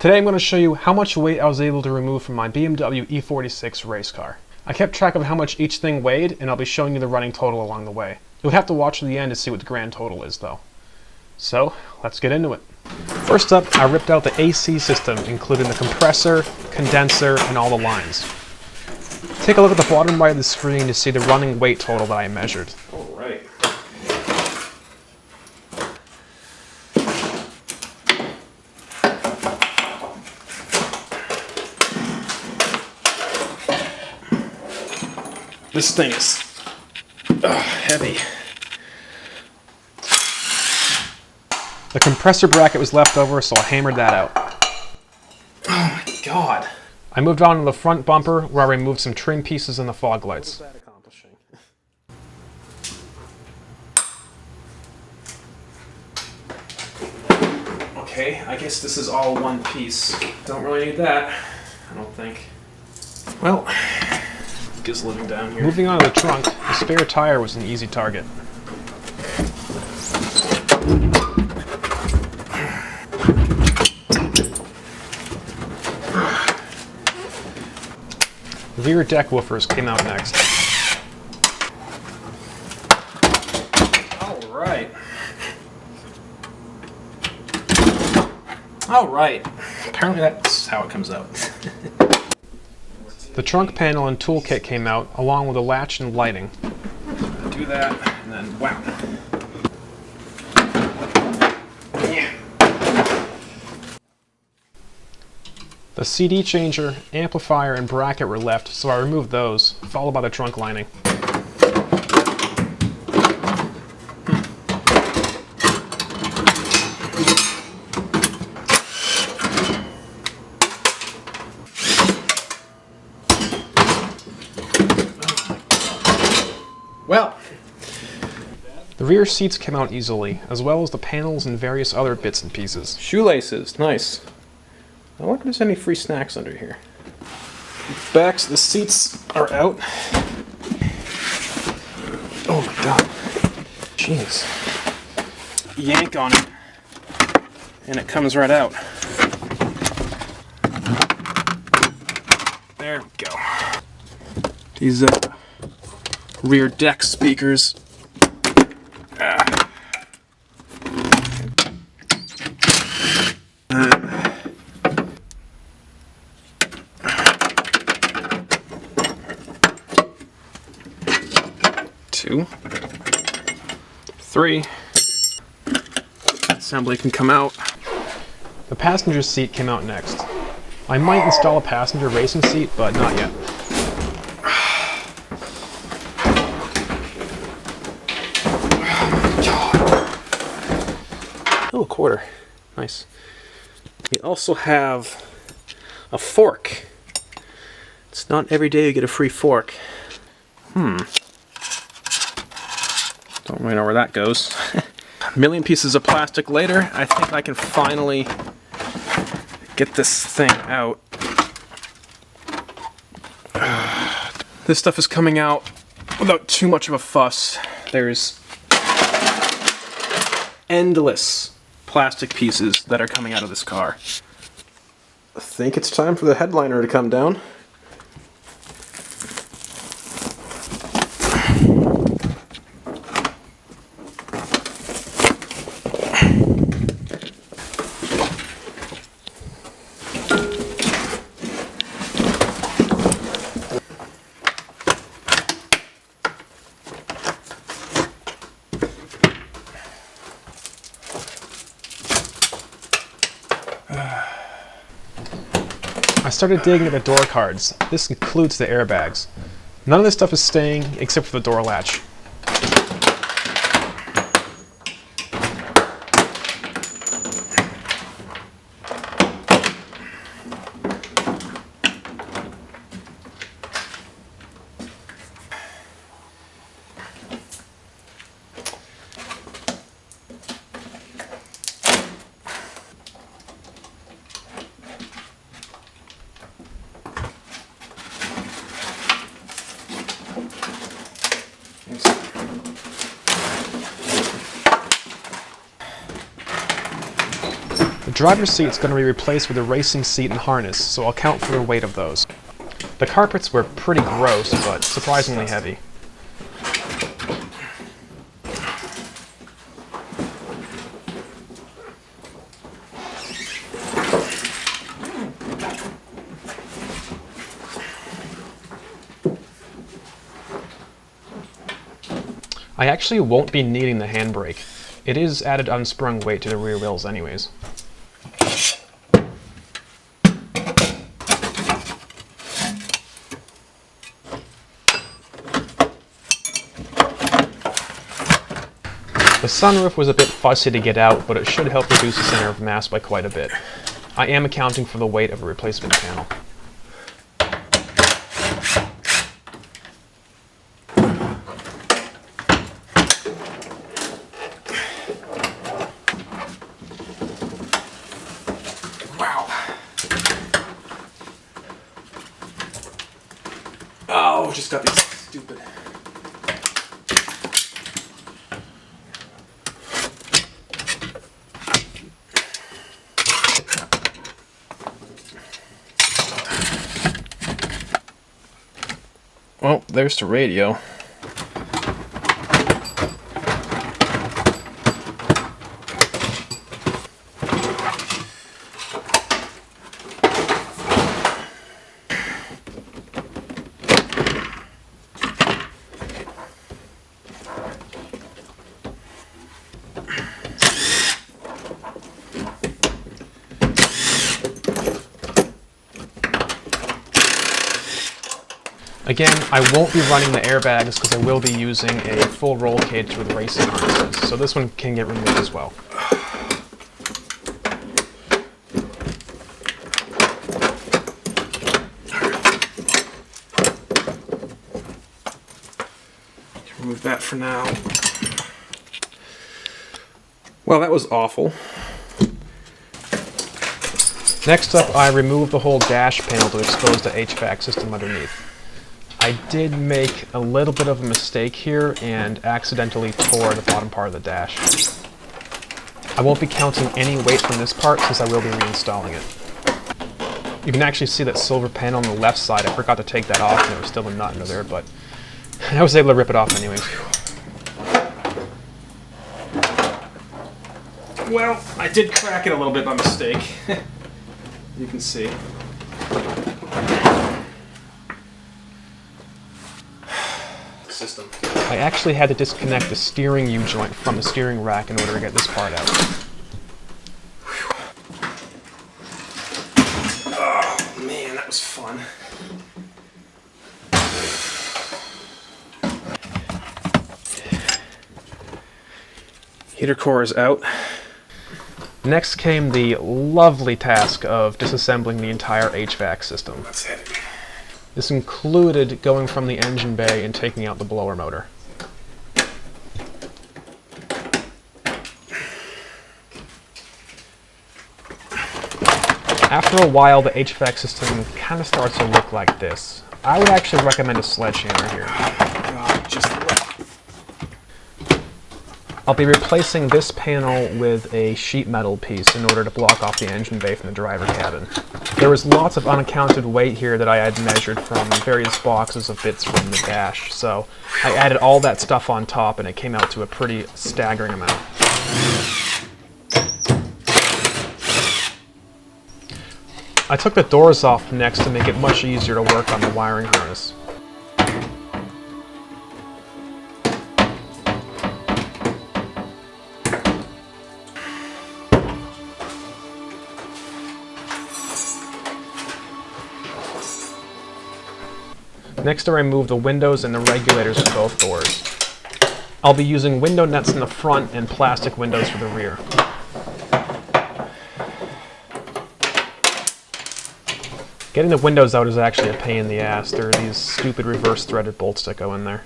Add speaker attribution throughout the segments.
Speaker 1: Today I'm going to show you how much weight I was able to remove from my BMW E46 race car. I kept track of how much each thing weighed, and I'll be showing you the running total along the way. You'll have to watch to the end to see what the grand total is though. So, let's get into it. First up, I ripped out the AC system, including the compressor, condenser, and all the lines. Take a look at the bottom right of the screen to see the running weight total that I measured.
Speaker 2: Alright. This thing is heavy.
Speaker 1: The compressor bracket was left over, so I hammered that out.
Speaker 2: Oh my god.
Speaker 1: I moved on to the front bumper, where I removed some trim pieces and the fog lights.
Speaker 2: What was that accomplishing? Okay, I guess this is all one piece. Don't really need that, I don't think. Well, just living down here.
Speaker 1: Moving on to the trunk, the spare tire was an easy target. Rear deck woofers came out next.
Speaker 2: Alright. Alright. Apparently that's how it comes out.
Speaker 1: The trunk panel and toolkit came out, along with a latch and lighting.
Speaker 2: Do that, and then wow. Yeah.
Speaker 1: The CD changer, amplifier, and bracket were left, so I removed those, followed by the trunk lining.
Speaker 2: Well,
Speaker 1: The rear seats came out easily, as well as the panels and various other bits and pieces.
Speaker 2: shoelaces, nice. I wonder if there's any free snacks under here. Backs, the seats are out. Oh my god. Jeez. Yank on it, and it comes right out. There we go. These rear deck speakers. Two, three. Assembly can come out.
Speaker 1: The passenger seat came out next. I might install a passenger racing seat, but not yet.
Speaker 2: Oh, a quarter. Nice. We also have a fork. It's not every day you get a free fork. Don't really know where that goes. A million pieces of plastic later, I think I can finally get this thing out. This stuff is coming out without too much of a fuss. There's endless plastic pieces that are coming out of this car. I think it's time for the headliner to come down.
Speaker 1: I started digging at the door cards. This includes the airbags. None of this stuff is staying except for the door latch. driver's seat is going to be replaced with a racing seat and harness, so I'll count for the weight of those. The carpets were pretty gross, but surprisingly heavy. I actually won't be needing the handbrake. It is added unsprung weight to the rear wheels anyways. The sunroof was a bit fussy to get out, but it should help reduce the center of mass by quite a bit. I am accounting for the weight of a replacement panel.
Speaker 2: Wow. Oh, just got these stupid... Well, there's the radio.
Speaker 1: Again, I won't be running the airbags because I will be using a full roll cage with racing harnesses, so this one can get removed as well.
Speaker 2: Remove that for now. Well, that was awful.
Speaker 1: Next up, I removed the whole dash panel to expose the HVAC system underneath. I did make a little bit of a mistake here and accidentally tore the bottom part of the dash. I won't be counting any weight from this part since I will be reinstalling it. You can actually see that silver panel on the left side. I forgot to take that off and there was still a nut under there, but I was able to rip it off anyways.
Speaker 2: Well, I did crack it a little bit by mistake. You can see. System.
Speaker 1: I actually had to disconnect the steering U-joint from the steering rack in order to get this part out.
Speaker 2: Oh man, that was fun. Heater core is out.
Speaker 1: Next came the lovely task of disassembling the entire HVAC system.
Speaker 2: That's it.
Speaker 1: This included going from the engine bay and taking out the blower motor. After a while, the HVAC system kind of starts to look like this. I would actually recommend a sledgehammer here.
Speaker 2: God, just
Speaker 1: I'll be replacing this panel with a sheet metal piece in order to block off the engine bay from the driver cabin. There was lots of unaccounted weight here that I had measured from various boxes of bits from the dash, so I added all that stuff on top and it came out to a pretty staggering amount. I took the doors off next to make it much easier to work on the wiring harness. Next I remove the windows and the regulators of both doors. I'll be using window nets in the front and plastic windows for the rear. Getting the windows out is actually a pain in the ass. There are these stupid reverse threaded bolts that go in there.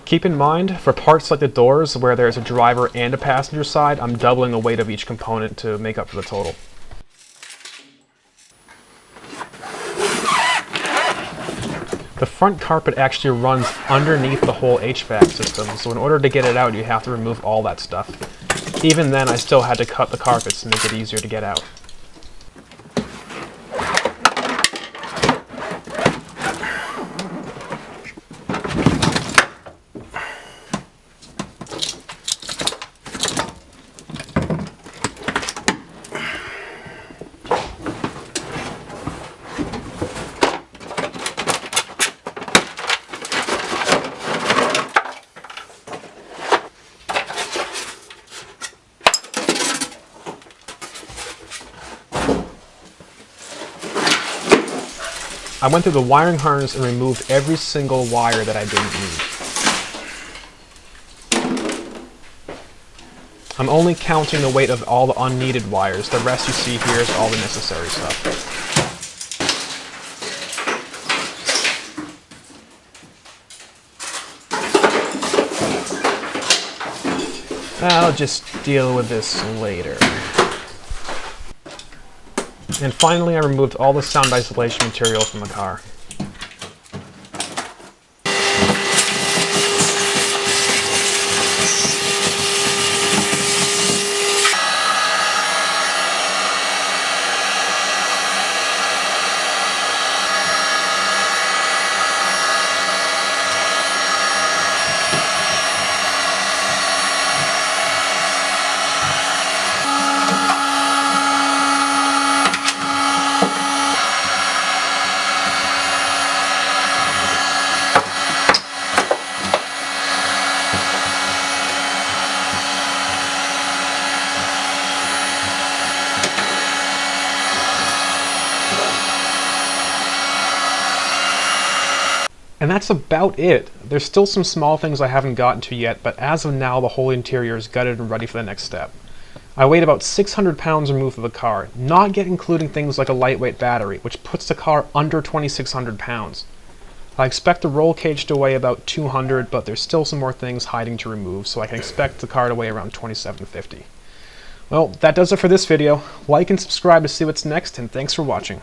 Speaker 1: Keep in mind, for parts like the doors, where there's a driver and a passenger side, I'm doubling the weight of each component to make up for the total. The front carpet actually runs underneath the whole HVAC system, so in order to get it out, you have to remove all that stuff. Even then, I still had to cut the carpets to make it easier to get out. I went through the wiring harness and removed every single wire that I didn't need. I'm only counting the weight of all the unneeded wires. The rest you see here is all the necessary stuff. I'll just deal with this later. And finally, I removed all the sound isolation material from the car. And that's about it. There's still some small things I haven't gotten to yet, but as of now, the whole interior is gutted and ready for the next step. I weighed about 600 pounds removed of the car, not yet including things like a lightweight battery, which puts the car under 2,600 pounds. I expect the roll cage to weigh about 200, but there's still some more things hiding to remove, so I can expect the car to weigh around 2,750. Well, that does it for this video. Like and subscribe to see what's next, and thanks for watching.